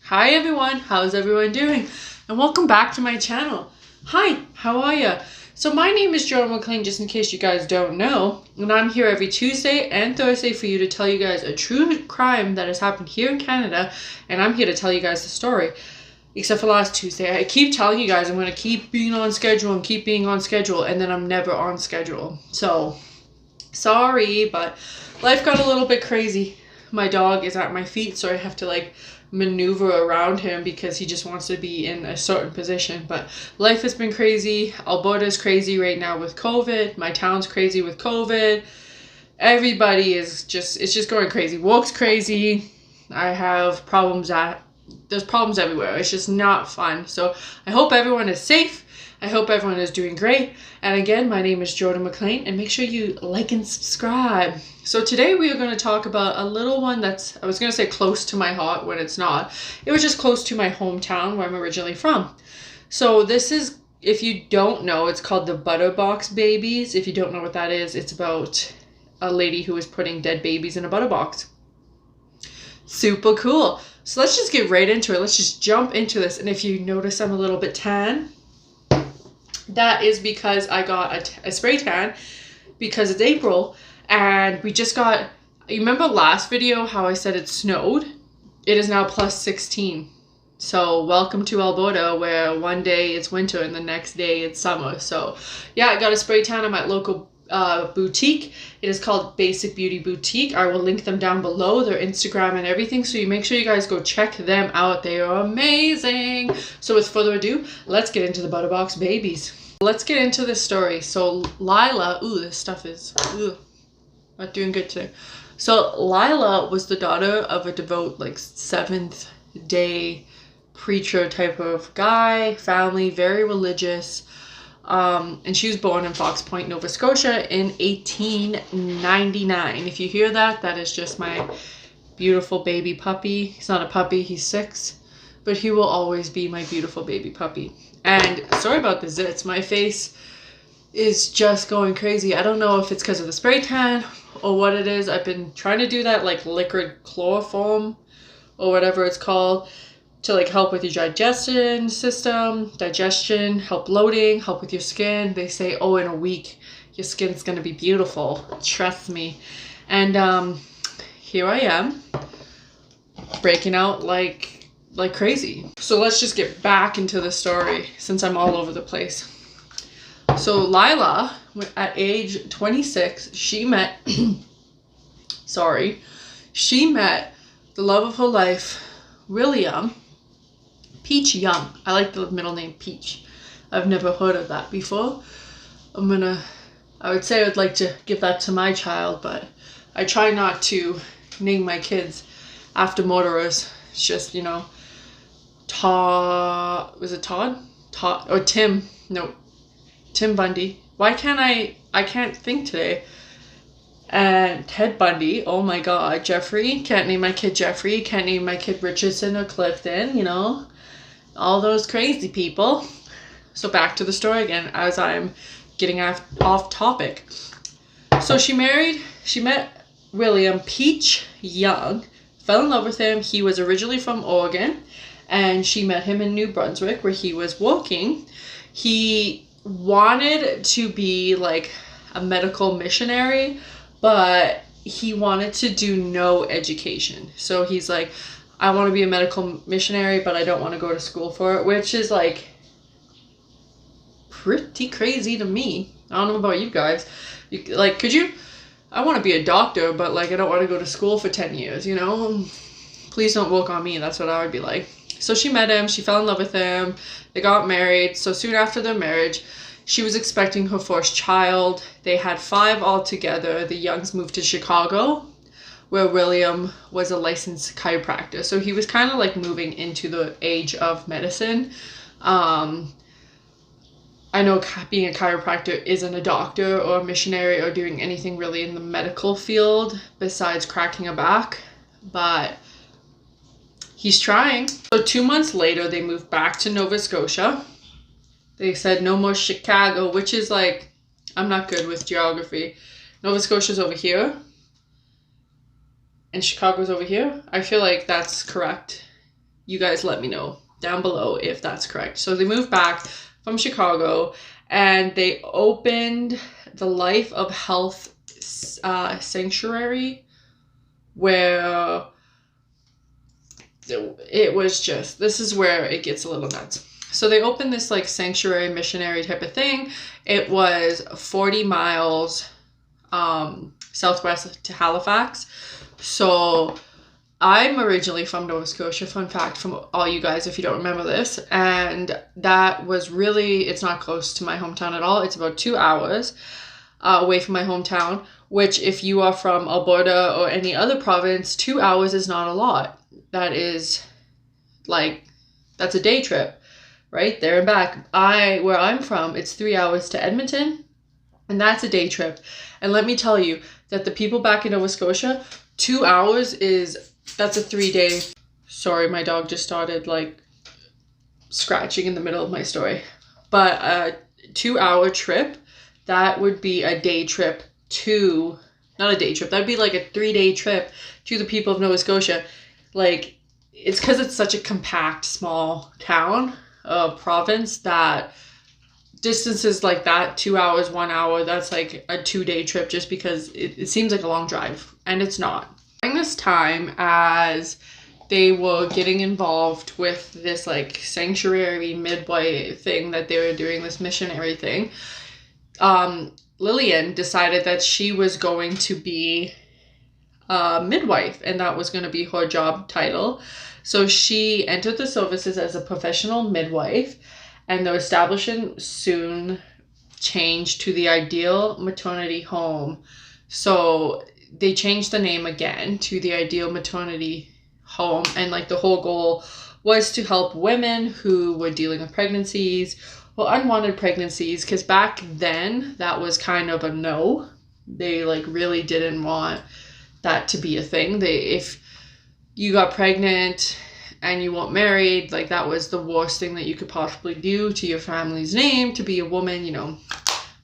Hi everyone, how's everyone doing? And welcome back to my channel. Hi, how are ya? So my name is Jordan MacLean, just in case you guys don't know, and I'm here every Tuesday and Thursday for you to tell you guys a true crime that has happened here in Canada, and I'm here to tell you guys the story. Except for last Tuesday. I keep telling you guys I'm going to keep being on schedule and keep being on schedule, and then I'm never on schedule. So, sorry, but life got a little bit crazy. My dog is at my feet, so I have to like maneuver around him because he just wants to be in a certain position. But life has been crazy. Alberta's crazy right now with COVID. My town's crazy with COVID. Everybody is it's just going crazy. Work's crazy. I have there's problems everywhere. It's just not fun. So I hope everyone is safe. I hope everyone is doing great. And again, my name is Jordan MacLean, and make sure you like and subscribe. So today we are going to talk about a little one that's, I was going to say close to my heart when it's not. It was just close to my hometown where I'm originally from. So this is, if you don't know, it's called the Butterbox Babies. If you don't know what that is, it's about a lady who is putting dead babies in a butter box. Super cool. So let's just get right into it. Let's just jump into this. And if you notice I'm a little bit tan, that is because I got a spray tan because it's April and we just got, you remember last video how I said it snowed? It is now plus 16. So welcome to Alberta, where one day it's winter and the next day it's summer. So yeah, I got a spray tan at my local boutique. It is called Basic Beauty Boutique. I will link them down below, their Instagram and everything, so you make sure you guys go check them out. They are amazing. So with further ado, let's get into the Butterbox Babies. Let's get into this story. So Lila, ooh, this stuff is not doing good today. So Lila was the daughter of a devout, like, Seventh Day preacher type of guy, family, very religious. And she was born in Fox Point, Nova Scotia in 1899. If you hear that, that is just my beautiful baby puppy. He's not a puppy, he's 6, but he will always be my beautiful baby puppy. And sorry about the zits, my face is just going crazy. I don't know if it's because of the spray tan or what it is. I've been trying to do that like liquid chloroform or whatever it's called, to like help with your digestion system, help bloating, help with your skin. They say, oh, in a week your skin's gonna be beautiful, trust me. And here I am breaking out like crazy. So let's just get back into the story since I'm all over the place. So Lila, at age 26, she met the love of her life, William Peach Young. I like the middle name Peach. I've never heard of that before. I would say I'd like to give that to my child, but I try not to name my kids after murderers. It's just, you know, was it Todd? Or Tim. No, Tim Bundy. Why can't I can't think today. And Ted Bundy, oh my god. Jeffrey, can't name my kid Jeffrey, can't name my kid Richardson or Clifton, you know, all those crazy people. So back to the story again, as I'm getting off topic. So she met William Peach Young, fell in love with him. He was originally from Oregon, and she met him in New Brunswick where he was working. He wanted to be like a medical missionary, but he wanted to do no education. So he's like, I want to be a medical missionary, but I don't want to go to school for it, which is like pretty crazy to me. I don't know about you guys. I want to be a doctor, but like I don't want to go to school for 10 years, you know? Please don't work on me. That's what I would be like. So she met him, she fell in love with him, they got married. So soon after their marriage, she was expecting her first child. They had 5 altogether. The Youngs moved to Chicago, where William was a licensed chiropractor. So he was kind of like moving into the age of medicine. I know being a chiropractor isn't a doctor or a missionary or doing anything really in the medical field besides cracking a back, but he's trying. So 2 months later, they moved back to Nova Scotia. They said no more Chicago, which is like, I'm not good with geography. Nova Scotia's over here and Chicago's over here. I feel like that's correct. You guys let me know down below if that's correct. So they moved back from Chicago and they opened the Life of Health sanctuary, where it was just, this is where it gets a little nuts. So they opened this like sanctuary missionary type of thing. It was 40 miles southwest to Halifax. So I'm originally from Nova Scotia, fun fact from all you guys if you don't remember this, and that was really, it's not close to my hometown at all. It's about 2 hours away from my hometown, which if you are from Alberta or any other province, 2 hours is not a lot. That is like, that's a day trip, right? There and back. Where I'm from, it's 3 hours to Edmonton, and that's a day trip. And let me tell you that the people back in Nova Scotia, 2 hours that's a 3-day. Sorry, my dog just started like scratching in the middle of my story. But a 2 hour trip, that would be a day trip to, not a day trip, that'd be like a 3-day trip to the people of Nova Scotia. Like, it's because it's such a compact, small town, province, that distances like that, 2 hours, 1 hour, that's like a 2-day trip, just because it seems like a long drive, and it's not. During this time, as they were getting involved with this like sanctuary midwife thing that they were doing, this missionary thing, Lillian decided that she was going to be a midwife, and that was going to be her job title. So she entered the services as a professional midwife, and the establishment soon changed to the Ideal Maternity Home. So they changed the name again to the Ideal Maternity Home, and like the whole goal was to help women who were dealing with pregnancies or unwanted pregnancies, because back then that was kind of a no. They like really didn't want that to be a thing. If you got pregnant and you weren't married, like that was the worst thing that you could possibly do to your family's name, to be a woman. You know,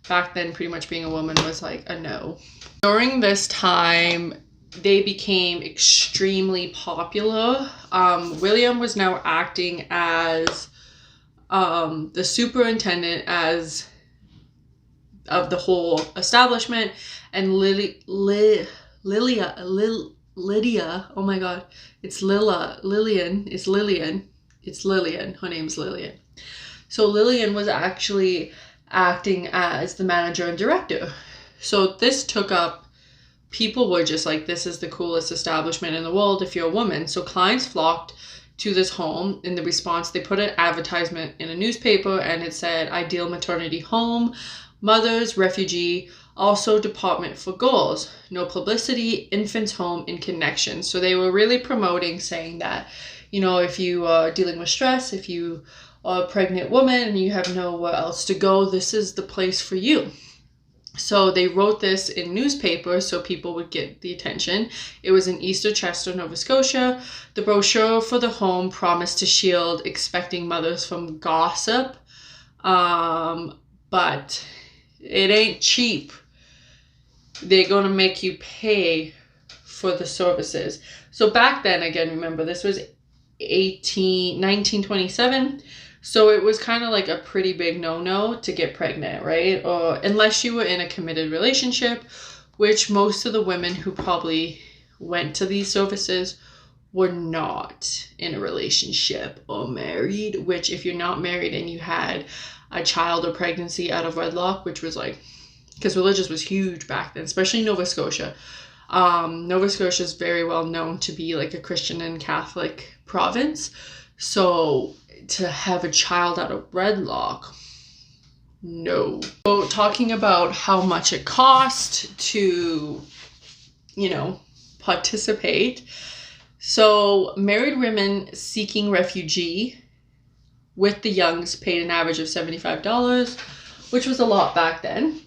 back then pretty much being a woman was like a no. During this time, they became extremely popular. William was now acting as the superintendent of the whole establishment, and Lydia, oh my god, it's Lillian, her name's Lillian. So Lillian was actually acting as the manager and director. So this took up, people were just like, this is the coolest establishment in the world if you're a woman. So clients flocked to this home. In the response, they put an advertisement in a newspaper, and it said Ideal Maternity Home, Mothers, Refugee, also Department for Girls, no publicity, infants home in connection. So they were really promoting, saying that, you know, if you are dealing with stress, if you are a pregnant woman and you have nowhere else to go, this is the place for you. So they wrote this in newspapers so people would get the attention. It was in East Chester, Nova Scotia. The brochure for the home promised to shield expecting mothers from gossip, but it ain't cheap. They're going to make you pay for the services. So back then, again, remember, this was 1927. So it was kind of like a pretty big no-no to get pregnant, right? Or unless you were in a committed relationship, which most of the women who probably went to these services were not in a relationship or married, which if you're not married and you had a child or pregnancy out of wedlock, which was like, because religious was huge back then, especially Nova Scotia. Nova Scotia is very well known to be like a Christian and Catholic province. So to have a child out of wedlock, no. So talking about how much it cost to, you know, participate. So married women seeking refugee with the youngs paid an average of $75, which was a lot back then,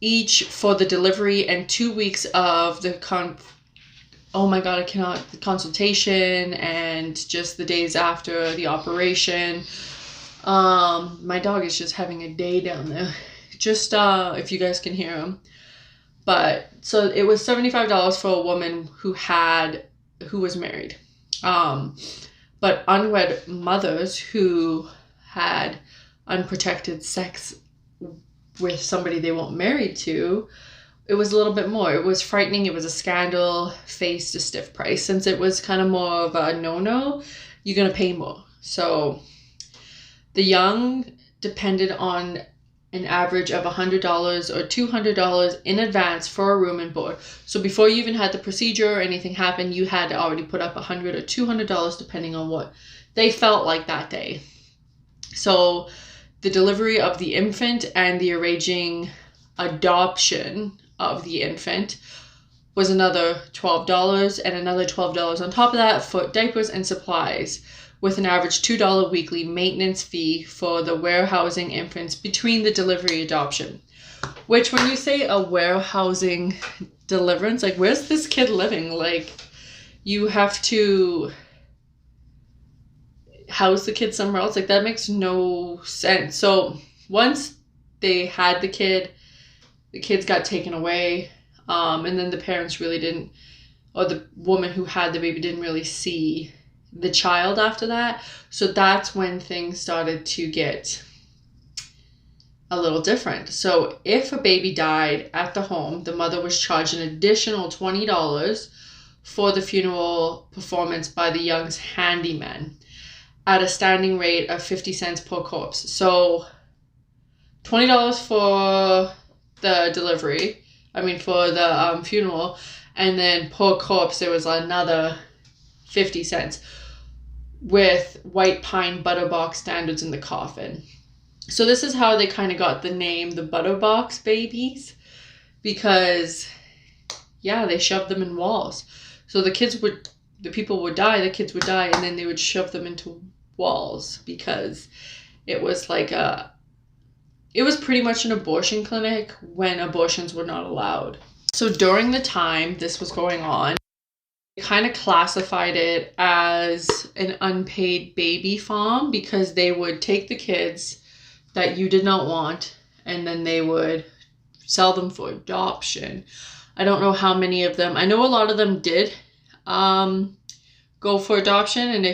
each for the delivery and 2 weeks of the consultation, and just the days after the operation. My dog is just having a day down there, just if you guys can hear him. But so it was $75 for a woman who was married. But unwed mothers who had unprotected sex with somebody they weren't married to, it was a little bit more. It was frightening. It was a scandal, faced a stiff price. Since it was kind of more of a no-no, you're going to pay more. So the young depended on an average of $100 or $200 in advance for a room and board. So before you even had the procedure or anything happen, you had to already put up $100 or $200 depending on what they felt like that day. So the delivery of the infant and the arranging adoption of the infant was another $12, and another $12 on top of that for diapers and supplies, with an average $2 weekly maintenance fee for the warehousing infants between the delivery adoption. Which, when you say a warehousing deliverance, like, where's this kid living? Like, you have to house the kid somewhere else. Like, that makes no sense. So once they had the kids got taken away, and then the parents really didn't, or the woman who had the baby didn't really see the child after that. So that's when things started to get a little different. So if a baby died at the home, the mother was charged an additional $20 for the funeral performance by the young's handyman at a standing rate of 50 cents per corpse. So $20 for the delivery, for the funeral, and then per corpse there was another 50 cents with white pine butterbox standards in the coffin. So this is how they kind of got the name the butterbox babies, because they shoved them in walls. So the kids would die, and then they would shove them into walls, because it was it was pretty much an abortion clinic when abortions were not allowed. So during the time this was going on, they kind of classified it as an unpaid baby farm, because they would take the kids that you did not want and then they would sell them for adoption. I don't know how many of them. I know a lot of them did go for adoption. And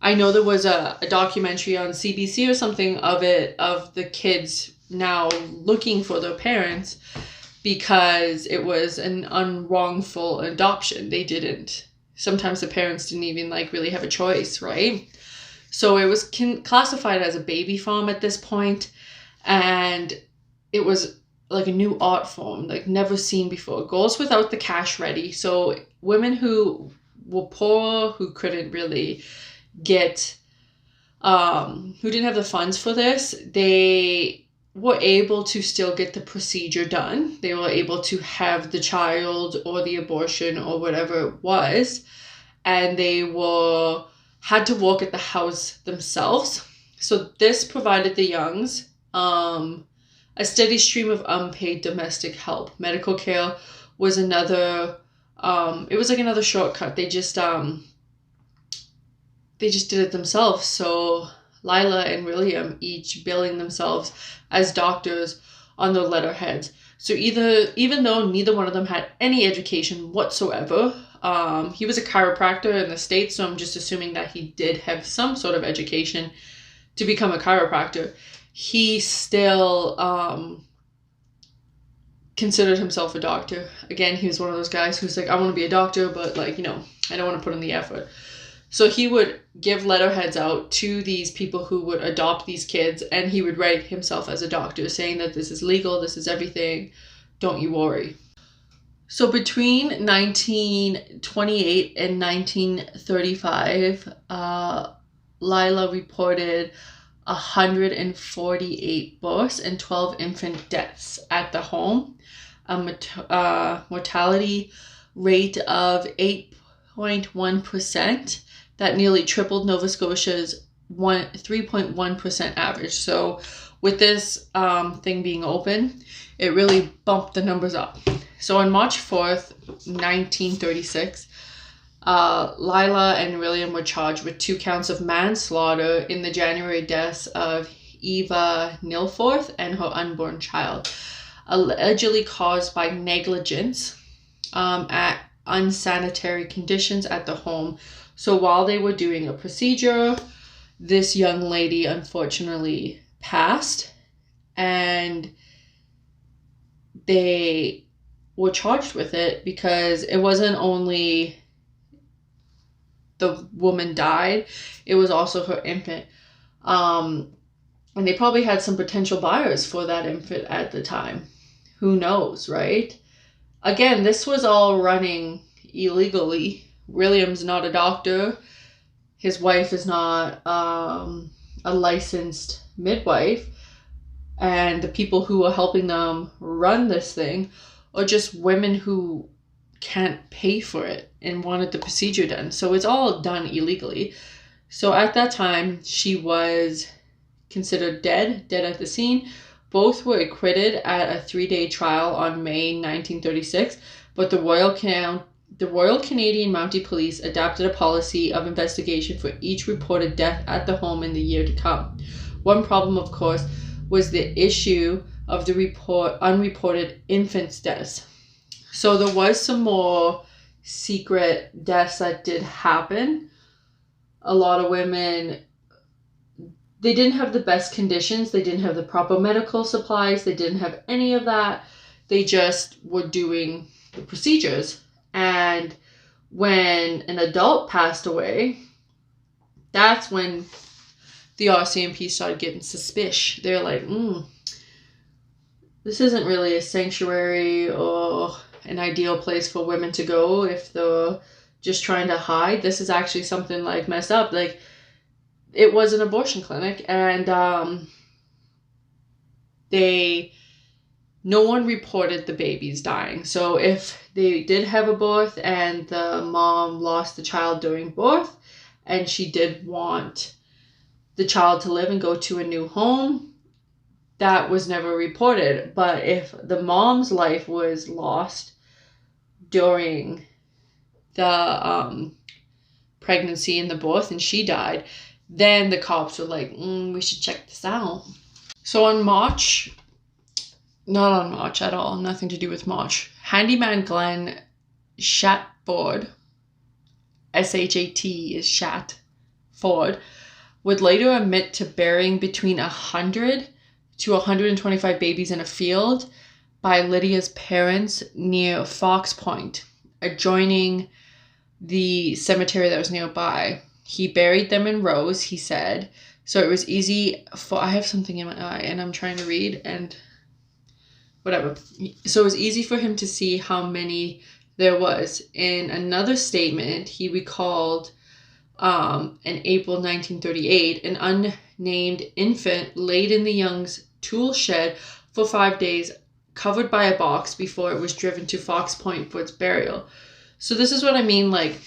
I know there was a documentary on CBC or something of the kids now looking for their parents, because it was an unwrongful adoption. Sometimes the parents didn't even really have a choice, right? So it was classified as a baby farm at this point, and it was like a new art form, never seen before. It goes without the cash ready. So women who were poor, who couldn't really get, who didn't have the funds for this, they were able to still get the procedure done. They were able to have the child or the abortion or whatever it was, and they had to work at the house themselves. So this provided the youngs a steady stream of unpaid domestic help. Medical care was another, it was like another shortcut. They just did it themselves. So Lila and William each billing themselves as doctors on their letterheads. So even though neither one of them had any education whatsoever, he was a chiropractor in the States, so I'm just assuming that he did have some sort of education to become a chiropractor. He still considered himself a doctor. Again, he was one of those guys who's like, I want to be a doctor, but I don't want to put in the effort. So he would give letterheads out to these people who would adopt these kids, and he would write himself as a doctor, saying that this is legal, this is everything, don't you worry. So between 1928 and 1935, Lila reported 148 births and 12 infant deaths at the home, a mortality rate of 8.1%. That nearly tripled Nova Scotia's 3.1% average. So with this thing being open, it really bumped the numbers up. So on March 4th, 1936, Lila and William were charged with 2 counts of manslaughter in the January deaths of Eva Nilforth and her unborn child, allegedly caused by negligence at unsanitary conditions at the home. So while they were doing a procedure, this young lady unfortunately passed, and they were charged with it because it wasn't only the woman died, it was also her infant. And they probably had some potential buyers for that infant at the time. Who knows, right? Again, this was all running illegally. William's not a doctor. His wife is not a licensed midwife. And the people who are helping them run this thing are just women who can't pay for it and wanted the procedure done. So it's all done illegally. So at that time, she was considered dead at the scene. Both were acquitted at a 3-day trial on May 1936, but the Royal Canadian Mounted Police adopted a policy of investigation for each reported death at the home in the year to come. One problem, of course, was the issue of the unreported infants' deaths. So there was some more secret deaths that did happen. A lot of women, they didn't have the best conditions. They didn't have the proper medical supplies. They didn't have any of that. They just were doing the procedures. And when an adult passed away, that's when the RCMP started getting suspicious. They're like, this isn't really a sanctuary or an ideal place for women to go if they're just trying to hide. This is actually something like messed up. Like, it was an abortion clinic, and no one reported the babies dying. So if they did have a birth and the mom lost the child during birth and she did want the child to live and go to a new home, that was never reported. But if the mom's life was lost during the pregnancy and the birth and she died, then the cops were like, we should check this out. So not on March at all, nothing to do with March, handyman Glenn Shatford, S-H-A-T is Shat, Ford, would later admit to burying between 100 to 125 babies in a field by Lydia's parents near Fox Point, adjoining the cemetery that was nearby. He buried them in rows, he said, so it was easy for... I have something in my eye and I'm trying to read and whatever. So it was easy for him to see how many there was. In another statement, he recalled in April 1938, an unnamed infant laid in the Young's tool shed for 5 days, covered by a box before it was driven to Fox Point for its burial. So this is what I mean, like,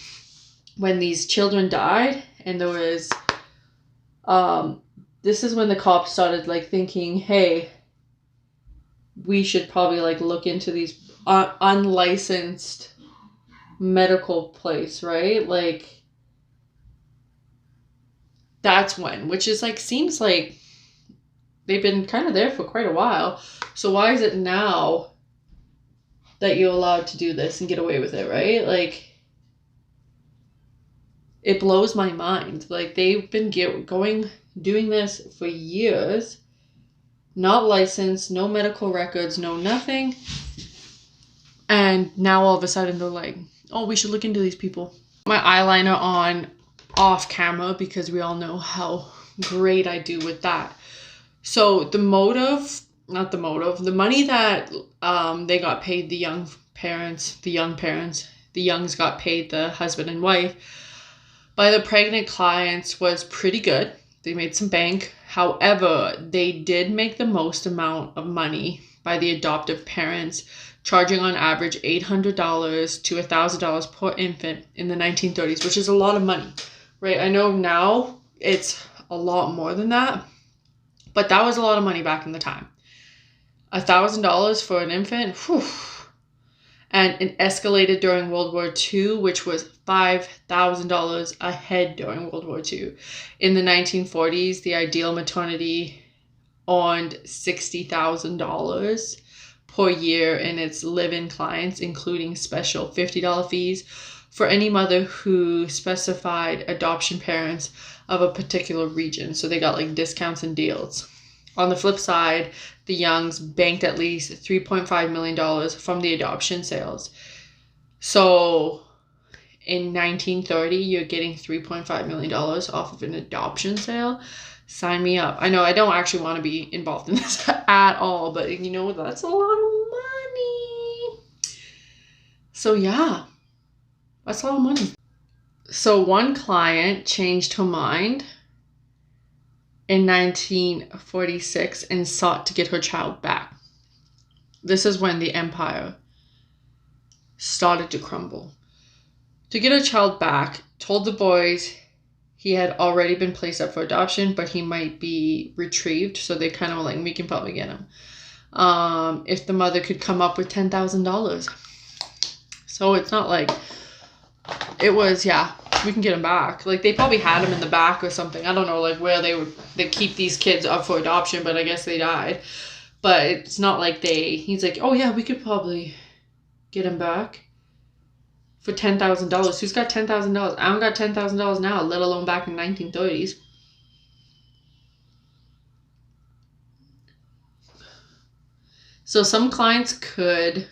when these children died and there was, this is when the cops started, like, thinking, hey, we should probably, like, look into these unlicensed medical place, right? Like, that's when, which is, like, seems like they've been kind of there for quite a while. So why is it now that you're allowed to do this and get away with it, right? Like, it blows my mind. Like, they've been doing this for years, not licensed, no medical records, no nothing. And now all of a sudden they're like, oh, we should look into these people. My eyeliner on off camera because we all know how great I do with that. So the money that they got paid, the Youngs got paid, the husband and wife, by the pregnant clients was pretty good. They made some bank. However, they did make the most amount of money by the adoptive parents, charging on average $800 to $1,000 per infant in the 1930s, which is a lot of money, right? I know now it's a lot more than that, but that was a lot of money back in the time. $1,000 for an infant, whew. And it escalated during World War II, which was $5,000 a head during World War II. In the 1940s, the ideal maternity earned $60,000 per year in its live-in clients, including special $50 fees for any mother who specified adoption parents of a particular region. So they got like discounts and deals. On the flip side, the Youngs banked at least $3.5 million from the adoption sales. So in 1930, you're getting $3.5 million off of an adoption sale. Sign me up. I know I don't actually want to be involved in this at all, but you know, that's a lot of money. So yeah, that's a lot of money. So one client changed her mind in 1946 and sought to get her child back. This is when the empire started to crumble. To get her child back, told the boys he had already been placed up for adoption, but he might be retrieved. So they kind of were like, we can probably get him. If the mother could come up with $10,000. So it's not like, it was, yeah, we can get him back. Like they probably had him in the back or something. I don't know like where they keep these kids up for adoption, but I guess they died. But it's not like he's like, oh yeah, we could probably get him back for $10,000. Who's got $10,000? I don't got $10,000 now, let alone back in 1930s. So some clients could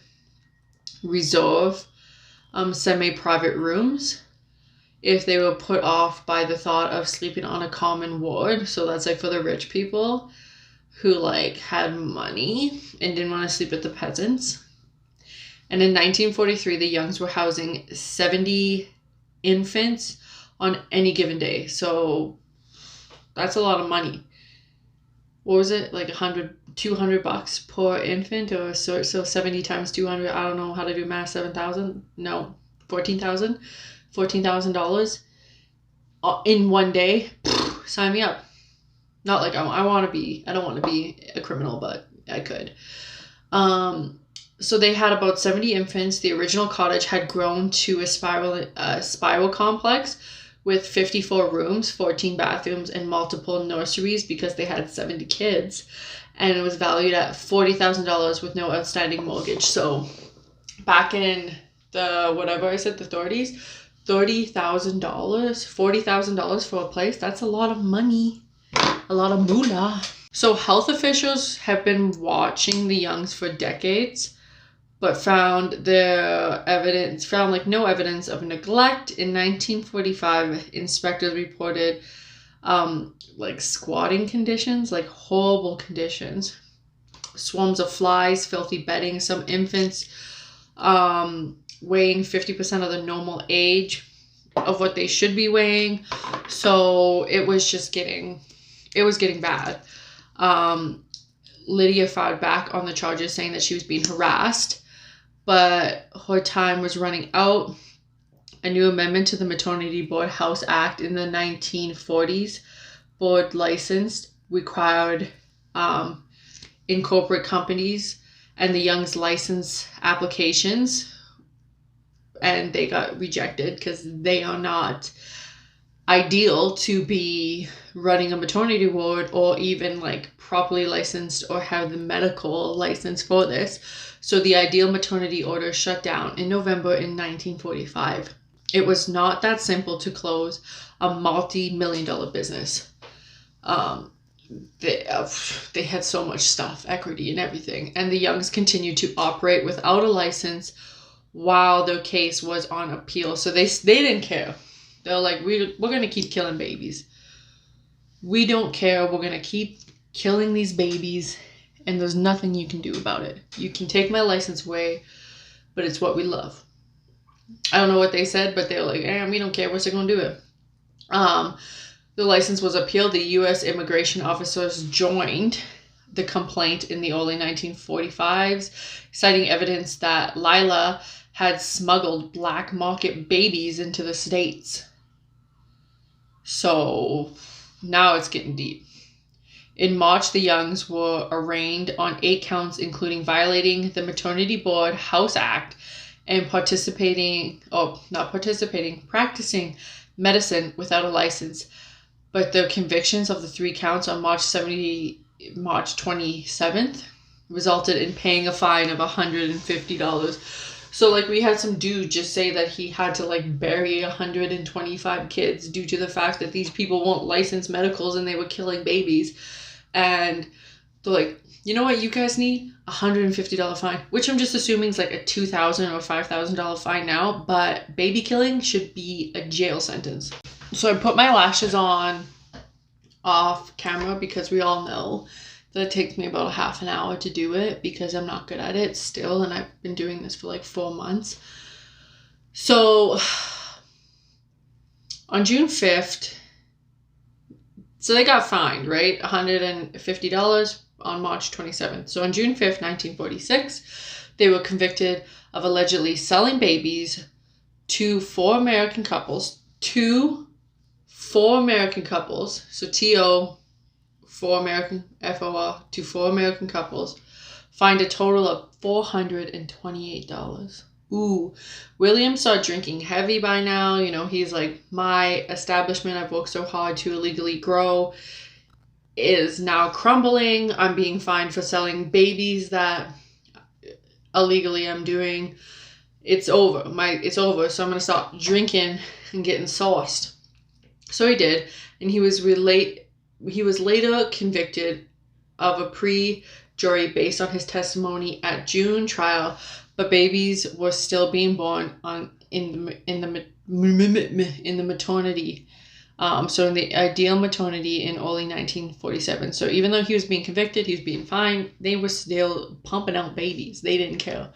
reserve semi-private rooms if they were put off by the thought of sleeping on a common ward. So that's like for the rich people who like had money and didn't want to sleep with the peasants. And in 1943, the Youngs were housing 70 infants on any given day. So that's a lot of money. What was it? Like $200 per infant, or so 70 times 200. I don't know how to do math. 7,000? No, 14,000. $14,000 in one day. Sign me up. Not like I don't want to be a criminal, but I could. So they had about 70 infants. The original cottage had grown to a spiral complex with 54 rooms, 14 bathrooms, and multiple nurseries because they had 70 kids. And it was valued at $40,000 with no outstanding mortgage. So back in the, whatever I said, the 30s, $30,000, $40,000 for a place, that's a lot of money. A lot of moolah. So health officials have been watching the Youngs for decades, but found no evidence of neglect. In 1945, inspectors reported like squatting conditions, like horrible conditions, swarms of flies, filthy bedding, some infants weighing 50% of the normal age of what they should be weighing. So it was getting bad. Lydia fired back on the charges saying that she was being harassed, but her time was running out. A new amendment to the Maternity Board House Act in the 1940s, board licensed, required in corporate companies and the Young's license applications, and they got rejected because they are not ideal to be running a maternity ward or even like properly licensed or have the medical license for this. So the ideal maternity order shut down in November in 1945. It was not that simple to close a multi-million-dollar business. They had so much stuff, equity and everything, and the Youngs continued to operate without a license while their case was on appeal. So they didn't care. They're like, we're going to keep killing babies. We don't care. We're going to keep killing these babies, and there's nothing you can do about it. You can take my license away, but it's what we love. I don't know what they said, but they were like, we don't care. We're still going to do it. The license was appealed. The U.S. immigration officers joined the complaint in the early 1945s, citing evidence that Lila had smuggled black market babies into the States. So now it's getting deep. In March, the Youngs were arraigned on 8 counts, including violating the Maternity Board House Act and practicing medicine without a license. But the convictions of the 3 counts on March 27th resulted in paying a fine of $150. So like we had some dude just say that he had to like bury 125 kids due to the fact that these people won't license medicals and they were killing babies. And they're like, you know what you guys need? $150 fine, which I'm just assuming is like a $2,000 or $5,000 fine now, but baby killing should be a jail sentence. So I put my lashes on off camera because we all know that it takes me about a half an hour to do it because I'm not good at it still, and I've been doing this for like 4 months. So on June 5th, so they got fined, right? $150 on March 27th. So on June 5th, 1946, they were convicted of allegedly selling babies to four American couples. So T-O, four American, F-O-R, to four American couples, fined a total of $428. Ooh, William started drinking heavy by now. You know, he's like, my establishment I've worked so hard to illegally grow is now crumbling. I'm being fined for selling babies that illegally I'm doing. It's over. It's over. So I'm going to stop drinking and getting sauced. So he did. And he was later convicted of a pre-jury based on his testimony at June trial, but babies were still being born in the maternity. So in the ideal maternity in early 1947. So even though he was being convicted, he was being fined, they were still pumping out babies. They didn't care.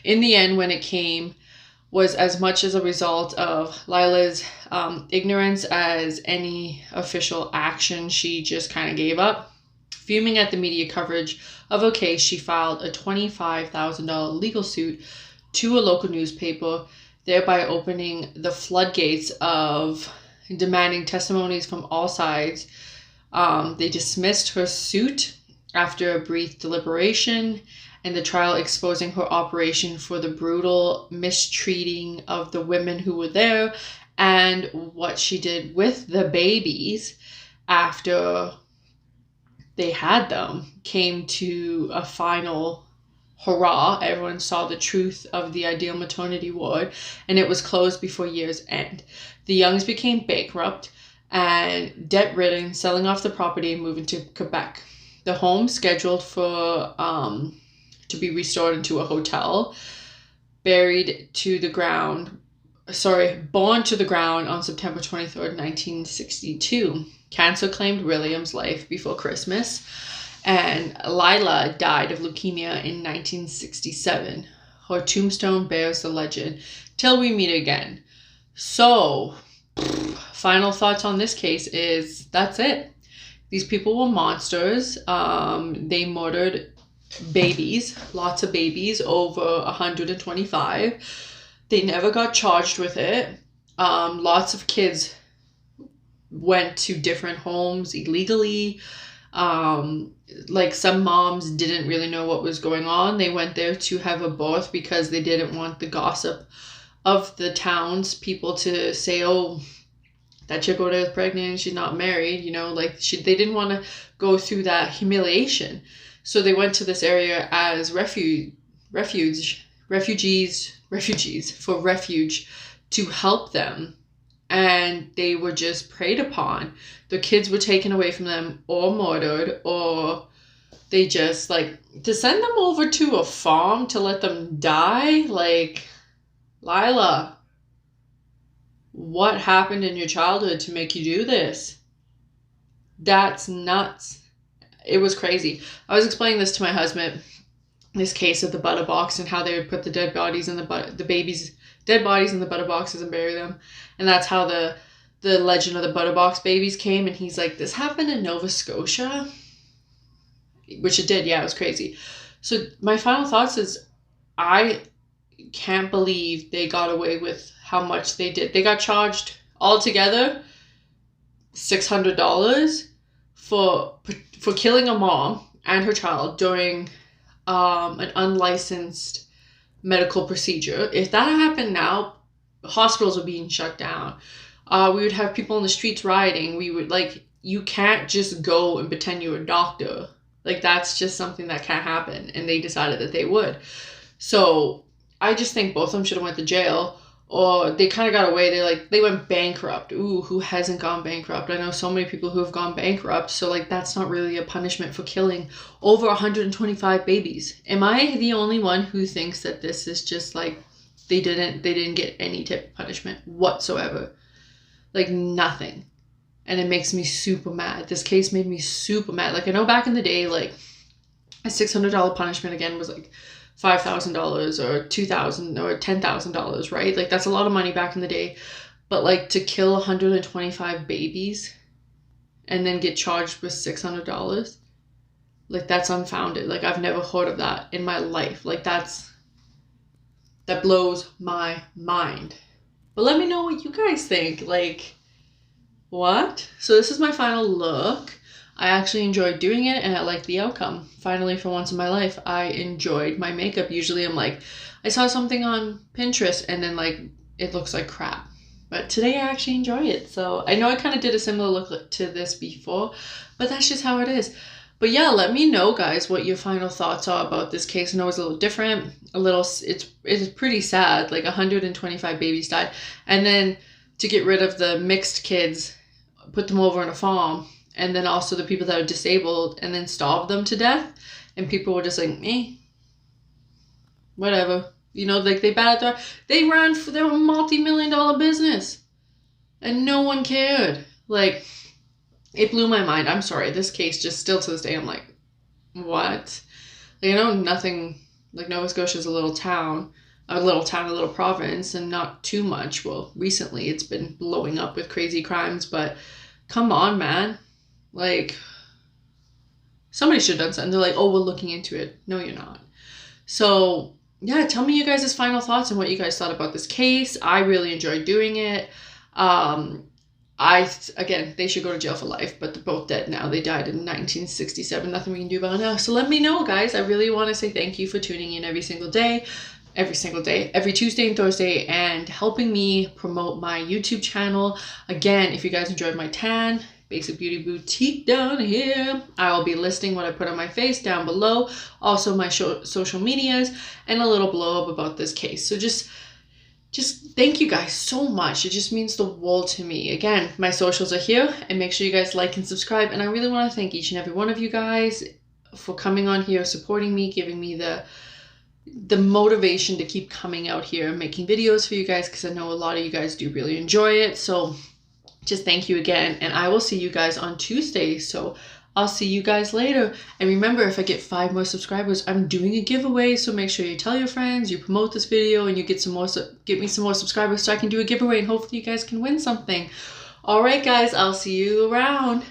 In the end, when it came, was as much as a result of Lila's ignorance as any official action. She just kind of gave up. Fuming at the media coverage of her case, she filed a $25,000 legal suit to a local newspaper, thereby opening the floodgates of demanding testimonies from all sides. They dismissed her suit after a brief deliberation, and the trial exposing her operation for the brutal mistreating of the women who were there and what she did with the babies after they had them came to a final hurrah. Everyone saw the truth of the ideal maternity ward, and it was closed before year's end. The Youngs became bankrupt and debt-ridden, selling off the property and moving to Quebec. The home, scheduled for to be restored into a hotel, born to the ground on September 23rd, 1962. Cancer claimed William's life before Christmas, and Lila died of leukemia in 1967. Her tombstone bears the legend, "Till we meet again." So, final thoughts on this case is that's it. These people were monsters. They murdered babies, lots of babies, over 125. They never got charged with it. Lots of kids went to different homes illegally. Like some moms didn't really know what was going on. They went there to have a birth because they didn't want the gossip of the towns people to say, oh, that chick over there is pregnant, she's not married, you know, like they didn't want to go through that humiliation. So they went to this area as refugees for refuge to help them. And they were just preyed upon. The kids were taken away from them or murdered, or they just like to send them over to a farm to let them die. Like, Lila, what happened in your childhood to make you do this? That's nuts. It was crazy. I was explaining this to my husband, this case of the butter box and how they would put the dead bodies in the babies' dead bodies in the butter boxes and bury them. And that's how the legend of the butter box babies came. And he's like, this happened in Nova Scotia? Which it did. Yeah, it was crazy. So my final thoughts is I can't believe they got away with how much they did. They got charged altogether $600 for killing a mom and her child during an unlicensed medical procedure. If that happened now, hospitals are being shut down. We would have people on the streets rioting. We would you can't just go and pretend you're a doctor Like, that's just something that can't happen. And they decided that they would. So I just think both of them should have went to jail, or they kind of got away. They went bankrupt. Ooh, who hasn't gone bankrupt? I know so many people who have gone bankrupt. So like, that's not really a punishment for killing over 125 babies. Am I the only one who thinks that this is just like, they didn't get any type of punishment whatsoever? Like, nothing. And it makes me super mad. This case made me super mad. Like, I know back in the day, like, a $600 punishment again was like $5,000 or $2,000 or $10,000, right? Like, that's a lot of money back in the day. But like, to kill 125 babies and then get charged with $600, like, that's unfounded. Like, I've never heard of that in my life. Like, that blows my mind. But let me know what you guys think. Like, what? So this is my final look. I actually enjoyed doing it, and I like the outcome. Finally, for once in my life, I enjoyed my makeup. Usually I'm like, I saw something on Pinterest and then like, it looks like crap. But today I actually enjoy it. So I know I kind of did a similar look to this before, but that's just how it is. But yeah, let me know, guys, what your final thoughts are about this case. I know it's a little different, it's pretty sad. Like, 125 babies died. And then to get rid of the mixed kids, put them over on a farm, and then also the people that are disabled, and then starve them to death. And people were just like, whatever. You know, like, they ran for their multi-million-dollar business, and no one cared. Like, it blew my mind. I'm sorry. This case, just still to this day, I'm like, what? Like, I know nothing, like, Nova Scotia is a little town, a little province, and not too much. Well, recently it's been blowing up with crazy crimes, but come on, man. Like, somebody should have done something. They're like, oh, we're looking into it. No, you're not. So yeah, tell me you guys' final thoughts and what you guys thought about this case. I really enjoyed doing it. Again, they should go to jail for life, but they're both dead now. They died in 1967. Nothing we can do about it now. So let me know, guys. I really want to say thank you for tuning in every single day, every Tuesday and Thursday, and helping me promote my YouTube channel. Again, if you guys enjoyed my tan, Basic Beauty Boutique down here, I will be listing what I put on my face down below. Also my social medias, and a little blow up about this case. So just thank you guys so much. It just means the world to me. Again, my socials are here, and make sure you guys like and subscribe. And I really want to thank each and every one of you guys for coming on here, supporting me, giving me the motivation to keep coming out here and making videos for you guys, because I know a lot of you guys do really enjoy it. So just thank you again, and I will see you guys on Tuesday. So I'll see you guys later. And remember, if I get 5 more subscribers, I'm doing a giveaway. So make sure you tell your friends, you promote this video, and you get me some more subscribers so I can do a giveaway, and hopefully you guys can win something. All right, guys, I'll see you around.